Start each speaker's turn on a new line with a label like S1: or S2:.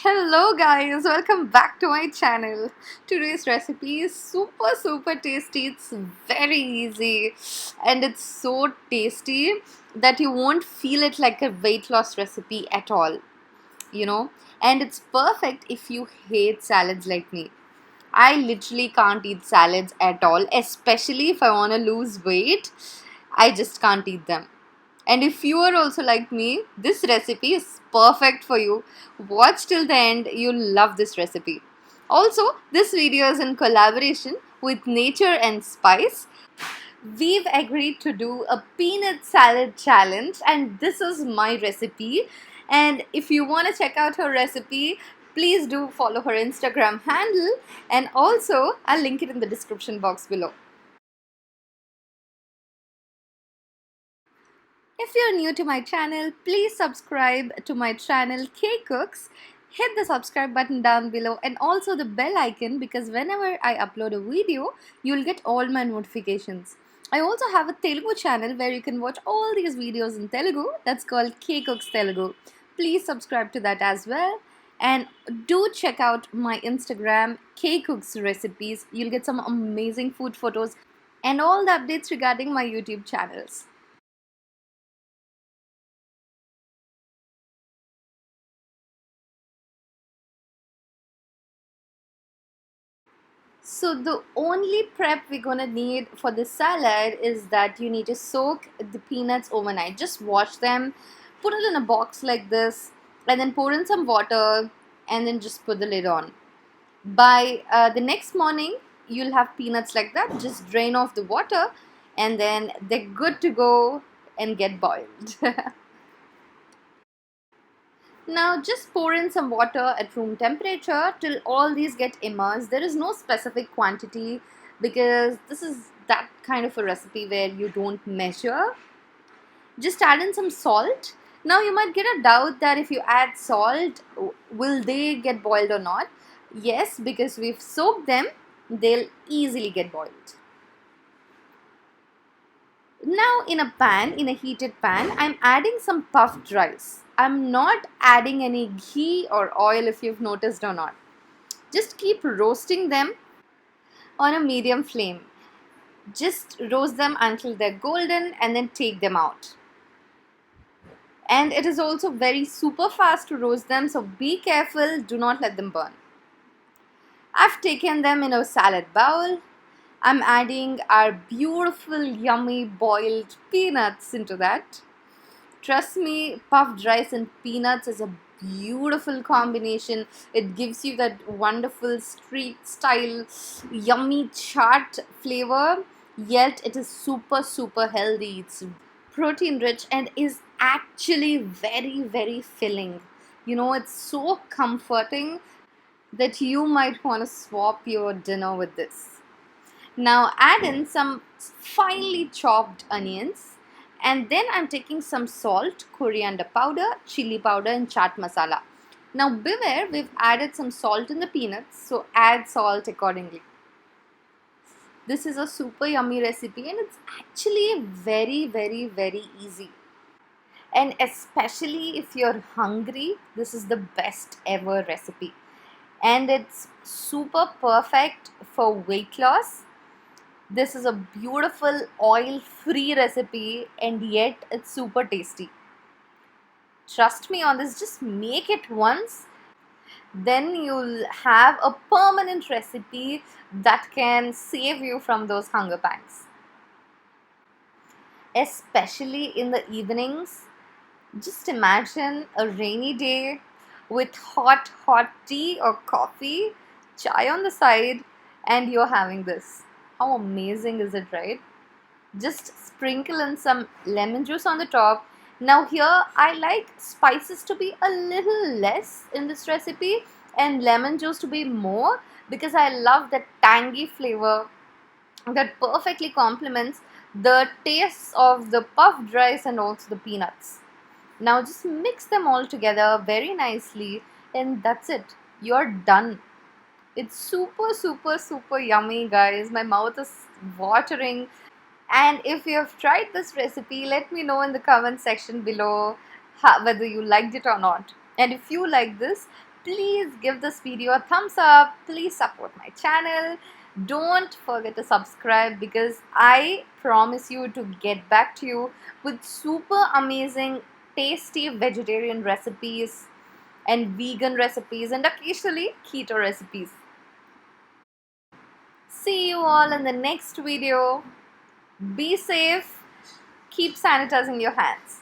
S1: Hello guys, welcome back to my channel. Today's recipe is super tasty. It's very easy and it's so tasty that you won't feel it like a weight loss recipe at all, you know. And it's perfect if you hate salads like me. I literally can't eat salads at all, especially if I want to lose weight. I just can't eat them. And if you are also like me, this recipe is perfect for you. Watch till the end, you'll love this recipe. Also, this video is in collaboration with Nature and Spice. We've agreed to do a peanut salad challenge, and this is my recipe. And if you want to check out her recipe, please do follow her Instagram handle, and also I'll link it in the description box below. If you're new to my channel, please subscribe to my channel K Cooks. Hit the subscribe button down below and also the bell icon, because whenever I upload a video, you'll get all my notifications. I also have a Telugu channel where you can watch all these videos in Telugu. That's called K Cooks Telugu. Please subscribe to that as well. And do check out my Instagram K Cooks Recipes. You'll get some amazing food photos and all the updates regarding my YouTube channels. So the only prep we're gonna need for this salad is that you need to soak the peanuts overnight. Just wash them, put it in a box like this, and then pour in some water, and then just put the lid on. By the next morning, you'll have peanuts like that. Just drain off the water, and then they're good to go and get boiled. Now just pour in some water at room temperature till all these get immersed. There is no specific quantity because this is that kind of a recipe where you don't measure. Just add in some salt. Now you might get a doubt that if you add salt, will they get boiled or not? Yes, because we've soaked them, they'll easily get boiled. Now in a heated pan, I'm adding some puffed rice. I'm not adding any ghee or oil, if you've noticed or not. Just keep roasting them on a medium flame. Just roast them until they're golden and then take them out. And it is also very super fast to roast them, so be careful, do not let them burn. I've taken them in a salad bowl. I'm adding our beautiful yummy boiled peanuts into that. Trust me, puffed rice and peanuts is a beautiful combination. It gives you that wonderful street style yummy chaat flavor, yet it is super healthy. It's protein rich and is actually very filling. You know, it's so comforting that you might want to swap your dinner with this. Now add in some finely chopped onions, and then I'm taking some salt, coriander powder, chili powder and chaat masala. Now beware, we've added some salt in the peanuts, so add salt accordingly. This is a super yummy recipe and it's actually very easy. And especially if you're hungry, this is the best ever recipe. And it's super perfect for weight loss. This is a beautiful oil-free recipe and yet it's super tasty. Trust me on this, just make it once. Then you'll have a permanent recipe that can save you from those hunger pangs. Especially in the evenings, just imagine a rainy day with hot tea or coffee, chai on the side, and you're having this. How amazing is it, right? Just sprinkle in some lemon juice on the top. Now here I like spices to be a little less in this recipe and lemon juice to be more, because I love that tangy flavor that perfectly complements the taste of the puffed rice and also the peanuts. Now just mix them all together very nicely and that's it. You're done. It's super yummy, guys. My mouth is watering. And if you have tried this recipe, let me know in the comment section below whether you liked it or not. And if you like this, Please give this video a thumbs up. Please support my channel. Don't forget to subscribe because I promise you to get back to you with super amazing, tasty vegetarian recipes and vegan recipes and occasionally keto recipes. See you all in the next video. Be safe. Keep sanitizing your hands.